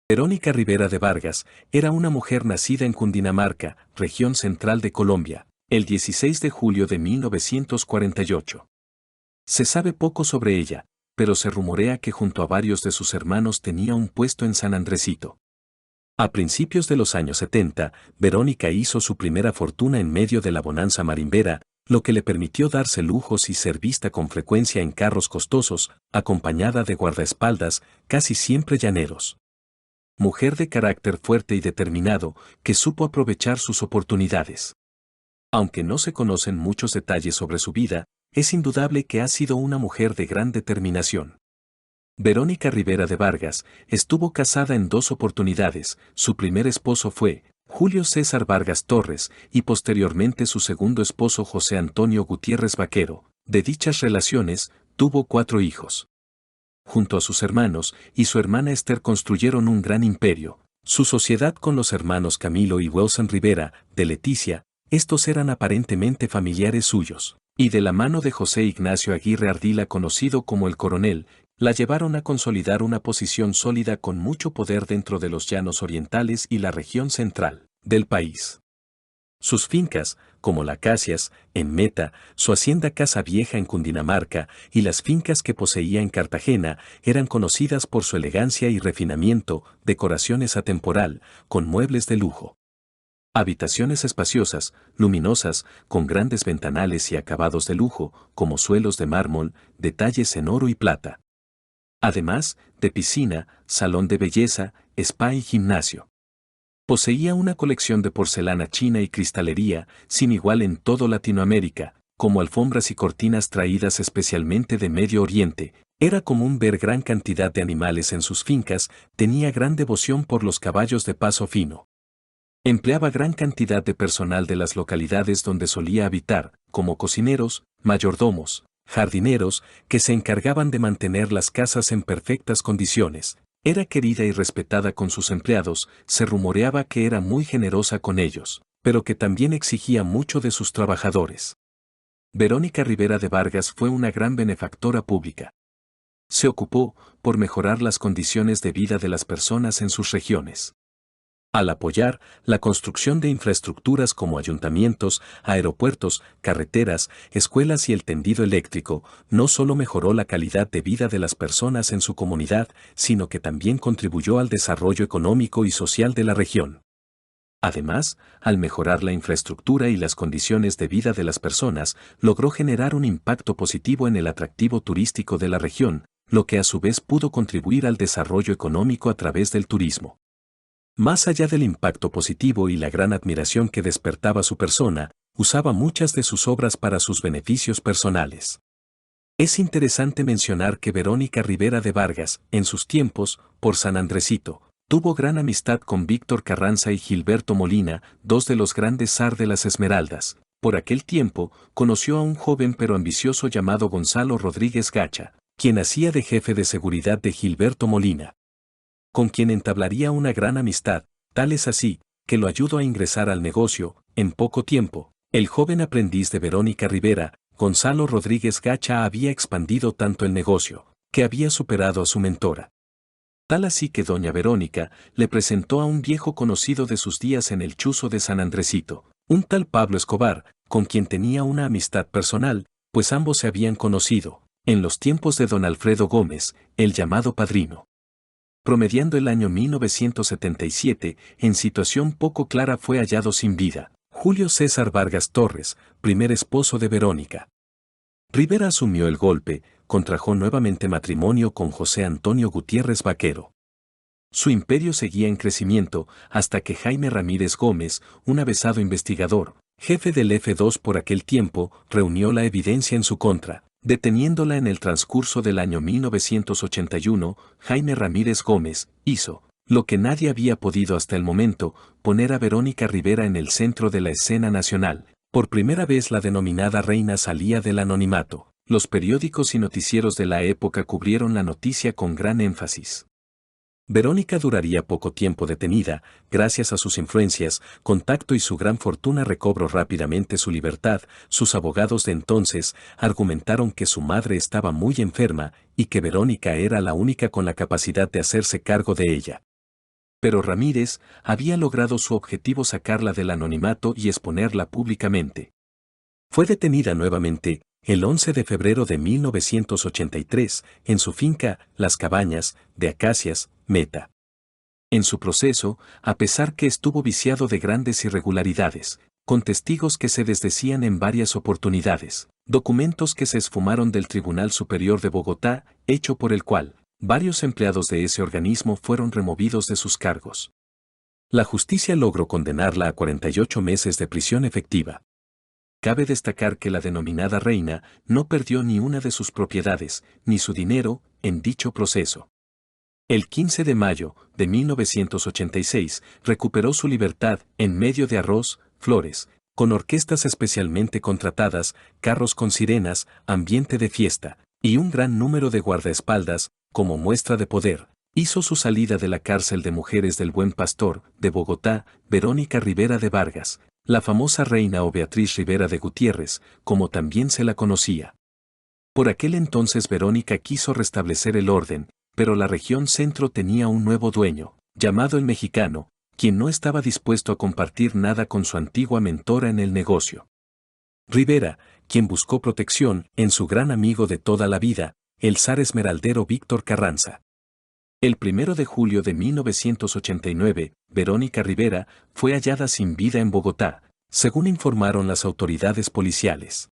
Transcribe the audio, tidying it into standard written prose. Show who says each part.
Speaker 1: Verónica Rivera de Vargas era una mujer nacida en Cundinamarca, región central de Colombia, el 16 de julio de 1948. Se sabe poco sobre ella, pero se rumorea que junto a varios de sus hermanos tenía un puesto en San Andresito. A principios de los años 70, Verónica hizo su primera fortuna en medio de la bonanza marimbera, lo que le permitió darse lujos y ser vista con frecuencia en carros costosos, acompañada de guardaespaldas, casi siempre llaneros. Mujer de carácter fuerte y determinado, que supo aprovechar sus oportunidades. Aunque no se conocen muchos detalles sobre su vida, es indudable que ha sido una mujer de gran determinación. Verónica Rivera de Vargas estuvo casada en 2 oportunidades. Su primer esposo fue Julio César Vargas Torres y posteriormente su segundo esposo José Antonio Gutiérrez Vaquero. De dichas relaciones, tuvo 4 hijos. Junto a sus hermanos y su hermana Esther construyeron un gran imperio. Su sociedad con los hermanos Camilo y Wilson Rivera, de Leticia, estos eran aparentemente familiares suyos, y de la mano de José Ignacio Aguirre Ardila, conocido como el Coronel, la llevaron a consolidar una posición sólida con mucho poder dentro de los llanos orientales y la región central del país. Sus fincas, como la Casias, en Meta, su hacienda Casa Vieja en Cundinamarca y las fincas que poseía en Cartagena, eran conocidas por su elegancia y refinamiento, decoraciones atemporal, con muebles de lujo. Habitaciones espaciosas, luminosas, con grandes ventanales y acabados de lujo, como suelos de mármol, detalles en oro y plata. Además, de piscina, salón de belleza, spa y gimnasio. Poseía una colección de porcelana china y cristalería, sin igual en todo Latinoamérica, como alfombras y cortinas traídas especialmente de Medio Oriente. Era común ver gran cantidad de animales en sus fincas, tenía gran devoción por los caballos de paso fino. Empleaba gran cantidad de personal de las localidades donde solía habitar, como cocineros, mayordomos, jardineros, que se encargaban de mantener las casas en perfectas condiciones. Era querida y respetada con sus empleados, se rumoreaba que era muy generosa con ellos, pero que también exigía mucho de sus trabajadores. Verónica Rivera de Vargas fue una gran benefactora pública. Se ocupó por mejorar las condiciones de vida de las personas en sus regiones. Al apoyar la construcción de infraestructuras como ayuntamientos, aeropuertos, carreteras, escuelas y el tendido eléctrico, no solo mejoró la calidad de vida de las personas en su comunidad, sino que también contribuyó al desarrollo económico y social de la región. Además, al mejorar la infraestructura y las condiciones de vida de las personas, logró generar un impacto positivo en el atractivo turístico de la región, lo que a su vez pudo contribuir al desarrollo económico a través del turismo. Más allá del impacto positivo y la gran admiración que despertaba su persona, usaba muchas de sus obras para sus beneficios personales. Es interesante mencionar que Verónica Rivera de Vargas, en sus tiempos, por San Andresito, tuvo gran amistad con Víctor Carranza y Gilberto Molina, 2 de los grandes zar de las Esmeraldas. Por aquel tiempo, conoció a un joven pero ambicioso llamado Gonzalo Rodríguez Gacha, quien hacía de jefe de seguridad de Gilberto Molina, con quien entablaría una gran amistad, tal es así, que lo ayudó a ingresar al negocio. En poco tiempo, el joven aprendiz de Verónica Rivera, Gonzalo Rodríguez Gacha, había expandido tanto el negocio, que había superado a su mentora. Tal así que doña Verónica le presentó a un viejo conocido de sus días en el chuzo de San Andresito, un tal Pablo Escobar, con quien tenía una amistad personal, pues ambos se habían conocido, en los tiempos de don Alfredo Gómez, el llamado Padrino. Promediando el año 1977, en situación poco clara fue hallado sin vida Julio César Vargas Torres, primer esposo de Verónica. Rivera asumió el golpe, contrajo nuevamente matrimonio con José Antonio Gutiérrez Vaquero. Su imperio seguía en crecimiento hasta que Jaime Ramírez Gómez, un avesado investigador, jefe del F2 por aquel tiempo, reunió la evidencia en su contra. Deteniéndola en el transcurso del año 1981, Jaime Ramírez Gómez hizo lo que nadie había podido hasta el momento, poner a Verónica Rivera en el centro de la escena nacional. Por primera vez la denominada reina salía del anonimato. Los periódicos y noticieros de la época cubrieron la noticia con gran énfasis. Verónica duraría poco tiempo detenida, gracias a sus influencias, contacto y su gran fortuna recobró rápidamente su libertad. Sus abogados de entonces argumentaron que su madre estaba muy enferma y que Verónica era la única con la capacidad de hacerse cargo de ella. Pero Ramírez había logrado su objetivo: sacarla del anonimato y exponerla públicamente. Fue detenida nuevamente el 11 de febrero de 1983 en su finca Las Cabañas de Acacias, Meta. En su proceso, a pesar que estuvo viciado de grandes irregularidades, con testigos que se desdecían en varias oportunidades, documentos que se esfumaron del Tribunal Superior de Bogotá, hecho por el cual varios empleados de ese organismo fueron removidos de sus cargos. La justicia logró condenarla a 48 meses de prisión efectiva. Cabe destacar que la denominada reina no perdió ni una de sus propiedades, ni su dinero, en dicho proceso. El 15 de mayo de 1986 recuperó su libertad en medio de arroz, flores, con orquestas especialmente contratadas, carros con sirenas, ambiente de fiesta, y un gran número de guardaespaldas, como muestra de poder. Hizo su salida de la cárcel de mujeres del Buen Pastor, de Bogotá, Verónica Rivera de Vargas, la famosa reina o Beatriz Rivera de Gutiérrez, como también se la conocía. Por aquel entonces Verónica quiso restablecer el orden, pero la región centro tenía un nuevo dueño, llamado el Mexicano, quien no estaba dispuesto a compartir nada con su antigua mentora en el negocio. Rivera, quien buscó protección en su gran amigo de toda la vida, el zar esmeraldero Víctor Carranza. El 1 de julio de 1989, Verónica Rivera fue hallada sin vida en Bogotá, según informaron las autoridades policiales.